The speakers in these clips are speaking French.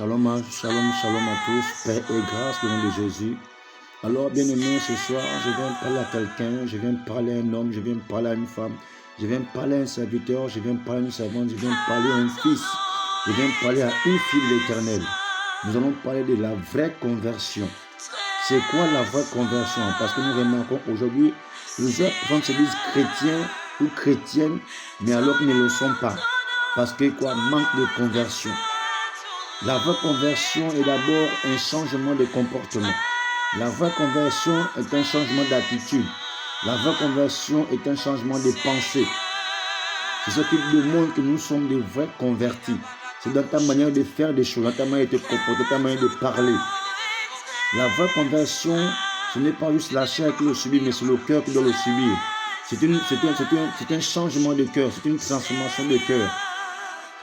Shalom à tous, paix et grâce au nom de Jésus. Alors, bien-aimés, ce soir, je viens parler à quelqu'un, je viens parler à un homme, je viens parler à une femme, je viens parler à un serviteur, je viens parler à une servante, je viens parler à un fils, je viens parler à une fille de l'Éternel. Nous allons parler de la vraie conversion. C'est quoi la vraie conversion? Parce que nous remarquons aujourd'hui, plusieurs personnes se disent chrétiens ou chrétiennes, mais alors qu'ils ne le sont pas. Parce que quoi? Manque de conversion. La vraie conversion est d'abord un changement de comportement. La vraie conversion est un changement d'attitude. La vraie conversion est un changement de pensée. C'est ce qui démontre que nous sommes des vrais convertis. C'est dans ta manière de faire des choses, dans ta manière de te comporter, dans ta manière de parler. La vraie conversion, ce n'est pas juste la chair qui le subit, mais c'est le cœur qui doit le subir. C'est un changement de cœur, c'est une transformation de cœur.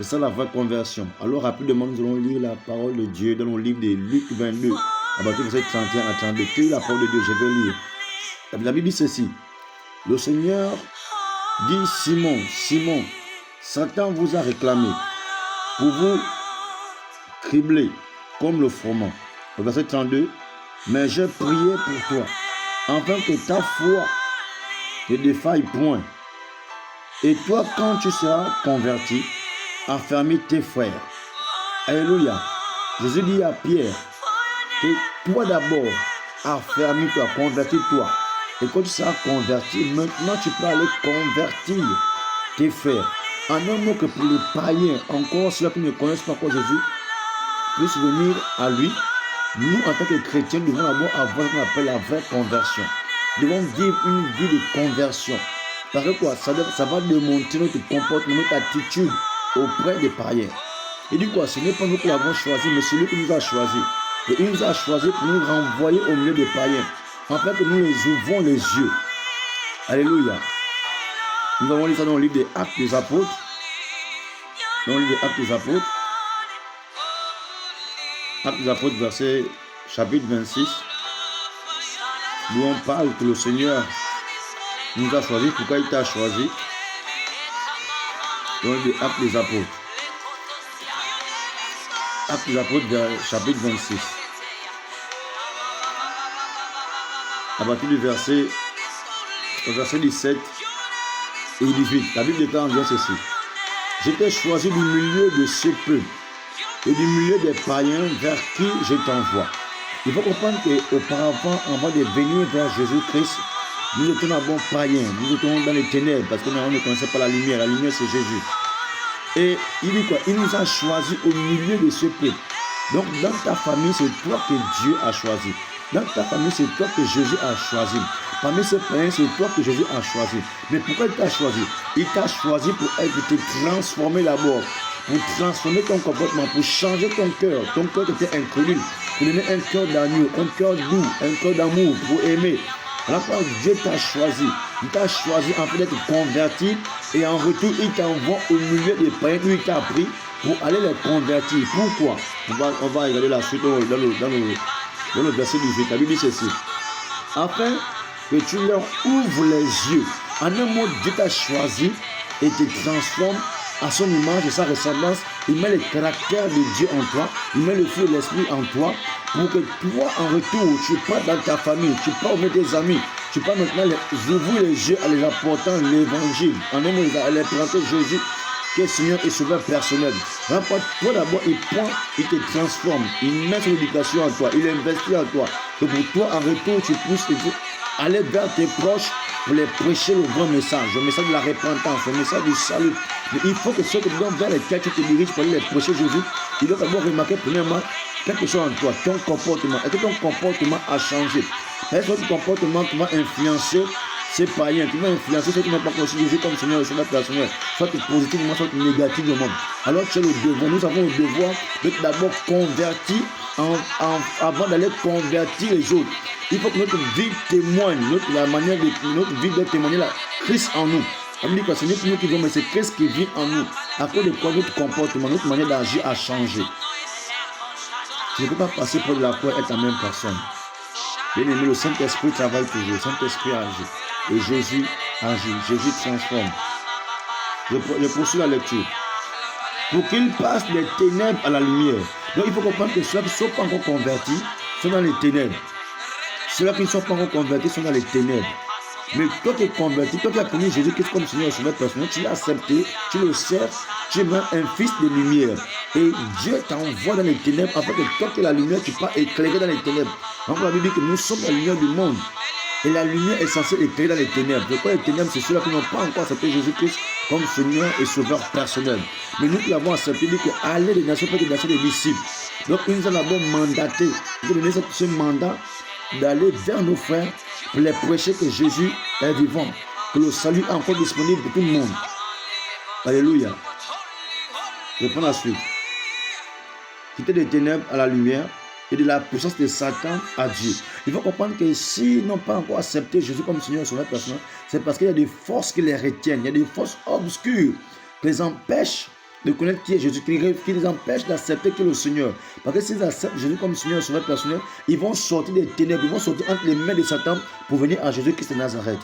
C'est ça la vraie conversion. Alors rapidement, nous allons lire la parole de Dieu dans le livre de Luc 22, à partir du verset 31 à 32. Que la parole de Dieu, je vais lire. La Bible dit ceci. Le Seigneur dit, Simon, Simon, Satan vous a réclamé pour vous cribler comme le froment. Au verset 32, mais j'ai prié pour toi, afin que ta foi ne défaille point. Et toi, quand tu seras converti, affermis tes frères. Alléluia. Jésus dit à Pierre que toi d'abord, affermis-toi, convertis-toi. Et quand tu seras converti, maintenant tu peux aller convertir tes frères. En un mot que pour les païens, encore ceux qui ne connaissent pas encore Jésus, puissent venir à lui. Nous, en tant que chrétiens, nous devons d'abord avoir ce qu'on appelle la vraie conversion. Nous devons vivre une vie de conversion. Parce que quoi? Ça va démontrer notre comportement, notre attitude auprès des païens. Et du coup, ce n'est pas nous qui l'avons choisi, mais celui qui nous a choisi. Et il nous a choisi pour nous renvoyer au milieu des païens, afin que nous les ouvrons les yeux. Alléluia. Nous avons lu ça dans le livre des Actes des Apôtres. Dans le livre des Actes des Apôtres. Actes des Apôtres, verset chapitre 26. Où on parle que le Seigneur nous a choisi. Pourquoi il t'a choisi? Dans le livre des Actes des Apôtres. Actes des Apôtres, chapitre 26. À partir du verset 17 et 18. La Bible déclare bien ceci. J'étais choisi du milieu de ce peuple et du milieu des païens vers qui je t'envoie. Il faut comprendre qu'auparavant, avant de venir vers Jésus-Christ, nous étions d'abord païens, nous étions dans les ténèbres parce que nous ne connaissons pas la lumière c'est Jésus. Et il dit quoi? Il nous a choisis au milieu de ce peuple. Donc dans ta famille, c'est toi que Dieu a choisi. Dans ta famille, c'est toi que Jésus a choisi. Parmi ces païens, c'est toi que Jésus a choisi. Mais pourquoi il t'a choisi? Il t'a choisi pour te transformer d'abord, pour transformer ton comportement, pour changer ton cœur qui était incrédule, pour donner un cœur d'agneau, un cœur doux, un cœur d'amour, pour aimer. Alors Dieu t'a choisi. Il t'a choisi en fait d'être converti et en retour, il t'envoie au milieu des païens où il t'a pris pour aller les convertir. Pourquoi? On va regarder la suite dans le verset 18. La Bible dit ceci. Afin que tu leur ouvres les yeux. En un mot, Dieu t'a choisi et te transforme à son image et sa ressemblance. Il met le caractère de Dieu en toi. Il met le feu de l'esprit en toi. Pour que toi, en retour, tu pars dans ta famille, tu pars avec tes amis, tu pars maintenant les ouvrir les yeux en les apportant l'évangile. En un mot, à les présenter Jésus, qui est Seigneur et Sauveur personnel. Toi d'abord, il prend, il te transforme, il met son éducation en toi, il investit en toi. Que pour toi, en retour, tu puisses aller vers tes proches pour les prêcher le bon message, le message de la repentance, le message du salut. Mais il faut que ceux qui vont vers lesquels tu te diriges pour aller les prêcher Jésus, ils doivent d'abord remarquer premièrement quelque chose en toi, ton comportement. Est-ce que ton comportement a changé? Est-ce que ton comportement qui va influencer ces païens, qui va influencer ceux qui n'ont pas conçu Jésus comme Seigneur et Sauveur personnel, soit positivement, soit négativement? Alors c'est le devoir, nous avons le devoir d'être d'abord convertis avant d'aller convertir les autres. Il faut que notre vie témoigne, notre vie doit témoigner la Christ en nous. On dit que ce n'est plus nous qui vivons, mais c'est Christ qui vit en nous. À cause de quoi notre comportement, notre manière d'agir a changé. Je ne peux pas passer pour de la foi et être la même personne. Bien aimé, le Saint-Esprit travaille toujours, le Saint-Esprit agit. Et Jésus agit, Jésus transforme. Je poursuis la lecture. Pour qu'il passe des ténèbres à la lumière Donc il faut comprendre que ceux qui ne sont pas encore convertis sont dans les ténèbres. Ceux qui ne sont pas encore convertis sont dans les ténèbres. Mais toi qui es converti, toi qui as connu Jésus-Christ comme Seigneur et Sauveur personnel, tu l'as accepté, tu le sers, tu es un fils de lumière. Et Dieu t'envoie dans les ténèbres afin que toi qui es la lumière, tu pas éclairer dans les ténèbres. Donc la Bible dit que nous sommes la lumière du monde. Et la lumière est censée éclairer dans les ténèbres. Pourquoi les ténèbres? C'est ceux-là qui n'ont pas encore accepté Jésus-Christ comme Seigneur et Sauveur personnel. Mais nous qui l'avons accepté, dit que allez des nations, pas des nations des disciples. Donc nous nous avons mandaté, nous avons donné ce mandat d'aller vers nos frères pour les prêcher que Jésus est vivant, que le salut est encore disponible pour tout le monde. Alléluia. Je prends la suite. Quitter des ténèbres à la lumière et de la puissance de Satan à Dieu. Il faut comprendre que s'ils n'ont pas encore accepté Jésus comme Seigneur et Sauveur personnel, c'est parce qu'il y a des forces qui les retiennent, il y a des forces obscures qui les empêchent de connaître qui est Jésus, qui les empêche d'accepter qui est le Seigneur. Parce que s'ils acceptent Jésus comme Seigneur et Sauveur personnel, ils vont sortir des ténèbres, ils vont sortir entre les mains de Satan pour venir à Jésus-Christ de Nazareth.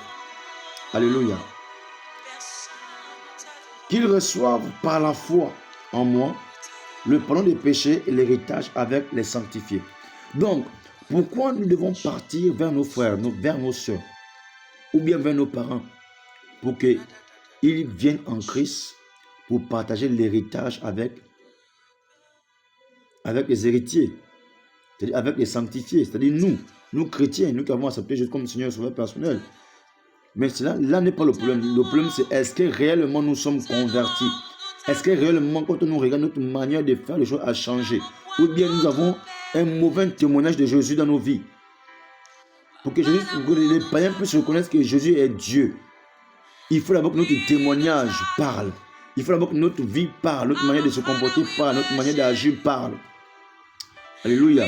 Alléluia. Qu'ils reçoivent par la foi en moi le pardon des péchés et l'héritage avec les sanctifiés. Donc, pourquoi nous devons partir vers nos frères, vers nos soeurs, ou bien vers nos parents, pour qu'ils viennent en Christ, pour partager l'héritage avec les héritiers, c'est-à-dire avec les sanctifiés, c'est-à-dire nous chrétiens, nous qui avons accepté Jésus comme Seigneur et Sauveur personnel. Mais cela, là n'est pas le problème. Le problème, c'est est-ce que réellement nous sommes convertis? Est-ce que réellement, quand on nous regarde, notre manière de faire les choses a changé? Ou bien nous avons un mauvais témoignage de Jésus dans nos vies? Pour que les païens puissent reconnaître que Jésus est Dieu, il faut d'abord que notre témoignage parle. Il faut d'abord que notre vie parle, notre manière de se comporter parle, notre manière d'agir parle. Alléluia.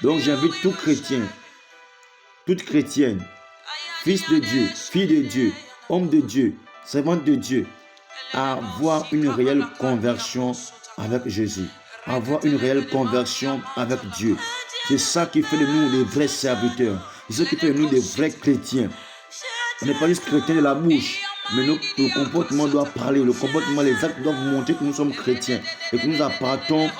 Donc j'invite tout chrétien, toute chrétienne, fils de Dieu, fille de Dieu, homme de Dieu, servante de Dieu, à avoir une réelle conversion avec Jésus, à avoir une réelle conversion avec Dieu. C'est ça qui fait de nous des vrais serviteurs. C'est ça qui fait de nous des vrais chrétiens. On n'est pas juste chrétiens de la bouche, mais notre comportement doit parler. Le comportement, les actes doivent montrer que nous sommes chrétiens et que nous appartenons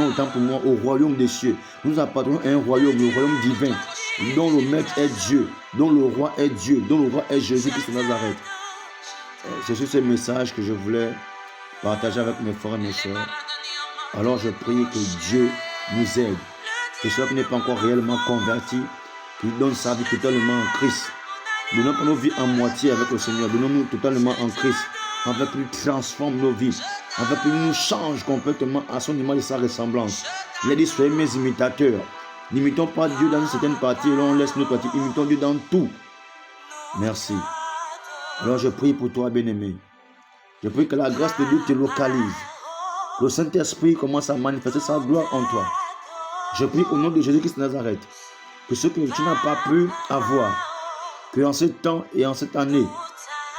autant pour moi au royaume des cieux. Nous appartenons à un royaume, le royaume divin, dont le maître est Dieu, dont le roi est Dieu, dont le roi est Jésus-Christ de Nazareth. C'est sur ce message que je voulais partager avec mes frères et mes soeurs. Alors je prie que Dieu nous aide, que ceux qui n'est pas encore réellement convertis, qu'il donne sa vie totalement en Christ. Donnons pas nos vies en moitié avec le Seigneur, donnons-nous totalement en Christ, afin qu'il transforme nos vies, afin qu'il nous change complètement à son image et sa ressemblance. Il a dit, soyez mes imitateurs. N'imitons pas Dieu dans une certaine partie, et là on laisse notre partie, imitons Dieu dans tout. Merci. Alors je prie pour toi, bien-aimé. Je prie que la grâce de Dieu te localise. Que le Saint-Esprit commence à manifester sa gloire en toi. Je prie au nom de Jésus-Christ de Nazareth, que ce que tu n'as pas pu avoir, que en ce temps et en cette année,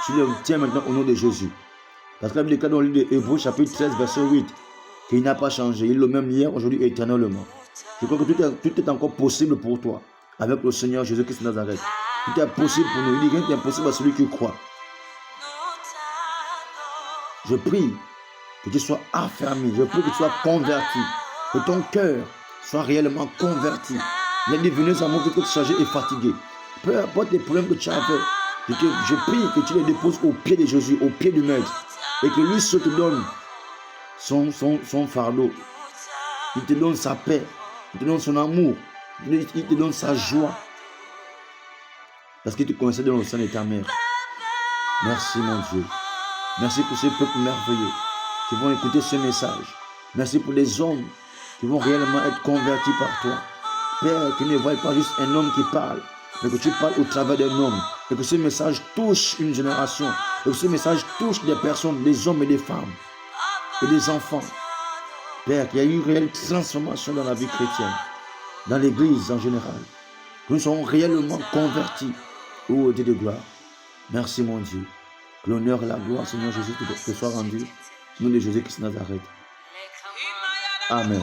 tu le tiens maintenant au nom de Jésus. Parce que la Bible dit dans le livre d'Hébreux chapitre 13, verset 8, qu'il n'a pas changé. Il est le même hier, aujourd'hui et éternellement. Je crois que tout est encore possible pour toi, avec le Seigneur Jésus-Christ de Nazareth. Tout est possible pour nous. Il dit rien n'est impossible à celui qui croit. Je prie que tu sois affermi. Je prie que tu sois converti. Que ton cœur soit réellement converti. Il y a des venus à moi que tu es chargé et fatigué. Peu importe les problèmes que tu as fait, je prie que tu les déposes au pied de Jésus, au pied du Maître. Et que lui se te donne son fardeau. Il te donne sa paix. Il te donne son amour. Il te donne sa joie. Parce qu'il te connaissait dans le sein de ta mère. Merci mon Dieu. Merci pour ce peuple merveilleux qui vont écouter ce message. Merci pour les hommes qui vont réellement être convertis par toi. Père, que ne voie pas juste un homme qui parle, mais que tu parles au travers d'un homme. Et que ce message touche une génération. Et que ce message touche des personnes, des hommes et des femmes. Et des enfants. Père, qu'il y a une réelle transformation dans la vie chrétienne. Dans l'église en général. Que nous soyons réellement convertis. Ô Dieu de gloire. Merci mon Dieu. Que l'honneur et la gloire, Seigneur Jésus, te soit rendu. Au nom de Jésus-Christ de Nazareth. Amen.